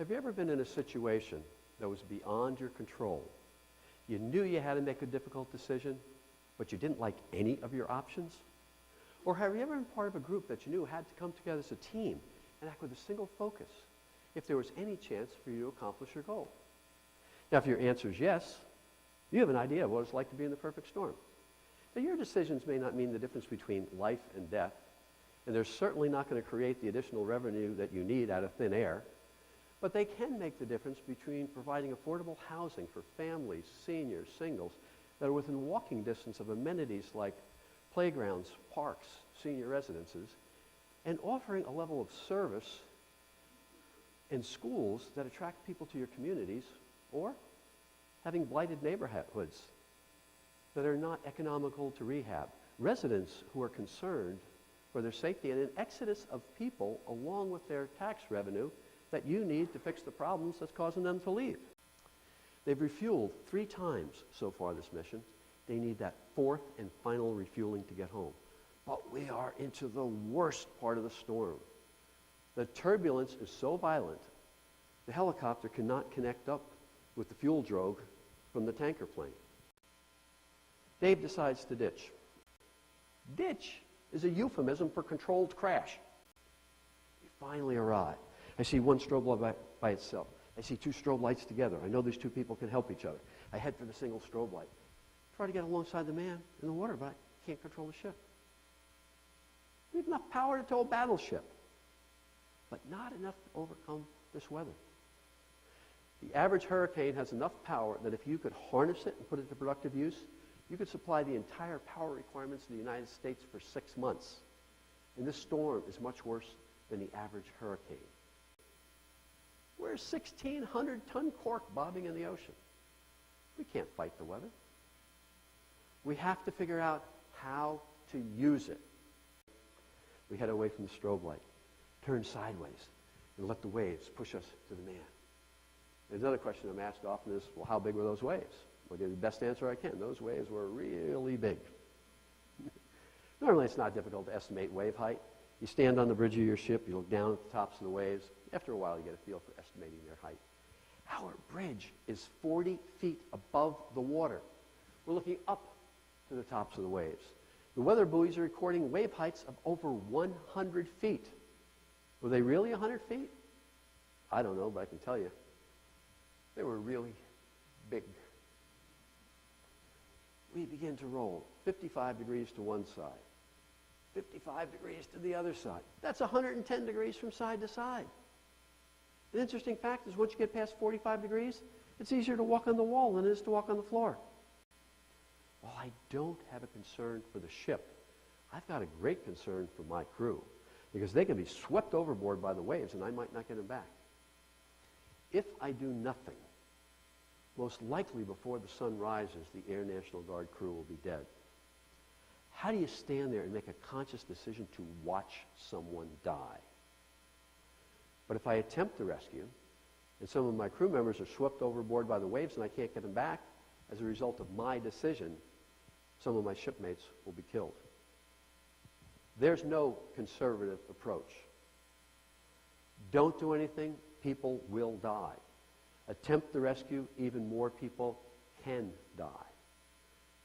Have you ever been in a situation that was beyond your control? You knew you had to make a difficult decision, but you didn't like any of your options? Or have you ever been part of a group that you knew had to come together as a team and act with a single focus if there was any chance for you to accomplish your goal? Now, if your answer is yes, you have an idea of what it's like to be in the perfect storm. Now, your decisions may not mean the difference between life and death, and they're certainly not going to create the additional revenue that you need out of thin air, but they can make the difference between providing affordable housing for families, seniors, singles, that are within walking distance of amenities like playgrounds, parks, senior residences, and offering a level of service in schools that attract people to your communities, or having blighted neighborhoods that are not economical to rehab. Residents who are concerned for their safety and an exodus of people along with their tax revenue that you need to fix the problems that's causing them to leave. They've refueled 3 times so far this mission. They need that 4th and final refueling to get home. But we are into the worst part of the storm. The turbulence is so violent, the helicopter cannot connect up with the fuel drogue from the tanker plane. Dave decides to ditch. Ditch is a euphemism for controlled crash. We finally arrive. I see one strobe light by itself. I see 2 strobe lights together. I know these 2 people can help each other. I head for the single strobe light. Try to get alongside the man in the water, but I can't control the ship. We have enough power to tow a battleship, but not enough to overcome this weather. The average hurricane has enough power that if you could harness it and put it to productive use, you could supply the entire power requirements of the United States for 6 months. And this storm is much worse than the average hurricane. We're 1,600-ton cork bobbing in the ocean. We can't fight the weather. We have to figure out how to use it. We head away from the strobe light, turn sideways, and let the waves push us to the man. There's another question I'm asked often is, well, how big were those waves? I'll give you the best answer I can. Those waves were really big. Normally, it's not difficult to estimate wave height. You stand on the bridge of your ship, you look down at the tops of the waves. After a while, you get a feel for estimating their height. Our bridge is 40 feet above the water. We're looking up to the tops of the waves. The weather buoys are recording wave heights of over 100 feet. Were they really 100 feet? I don't know, but I can tell you, they were really big. We begin to roll 55 degrees to one side, 55 degrees to the other side. That's 110 degrees from side to side. The interesting fact is once you get past 45 degrees, it's easier to walk on the wall than it is to walk on the floor. While I don't have a concern for the ship, I've got a great concern for my crew because they can be swept overboard by the waves and I might not get them back. If I do nothing, most likely before the sun rises, the Air National Guard crew will be dead. How do you stand there and make a conscious decision to watch someone die? But if I attempt the rescue, and some of my crew members are swept overboard by the waves and I can't get them back, as a result of my decision, some of my shipmates will be killed. There's no conservative approach. Don't do anything, people will die. Attempt the rescue, even more people can die.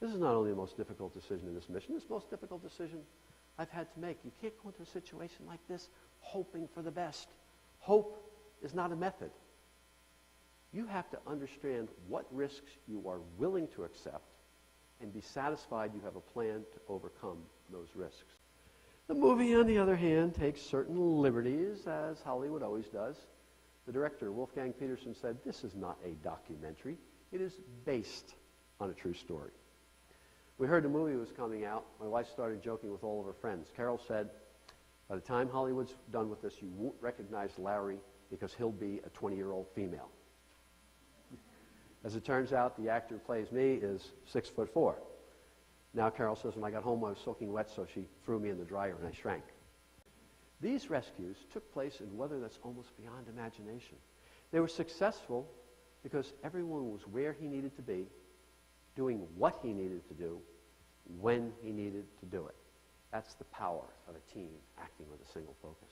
This is not only the most difficult decision in this mission, it's the most difficult decision I've had to make. You can't go into a situation like this hoping for the best. Hope is not a method. You have to understand what risks you are willing to accept and be satisfied you have a plan to overcome those risks. The movie, on the other hand, takes certain liberties, as Hollywood always does. The director, Wolfgang Peterson, said, "This is not a documentary. It is based on a true story." We heard the movie was coming out. My wife started joking with all of her friends. Carol said, "By the time Hollywood's done with this, you won't recognize Larry because he'll be a 20-year-old female." As it turns out, the actor who plays me is 6'4". Now Carol says, when I got home, I was soaking wet, so she threw me in the dryer and I shrank. These rescues took place in weather that's almost beyond imagination. They were successful because everyone was where he needed to be, doing what he needed to do, when he needed to do it. That's the power of a team acting with a single focus.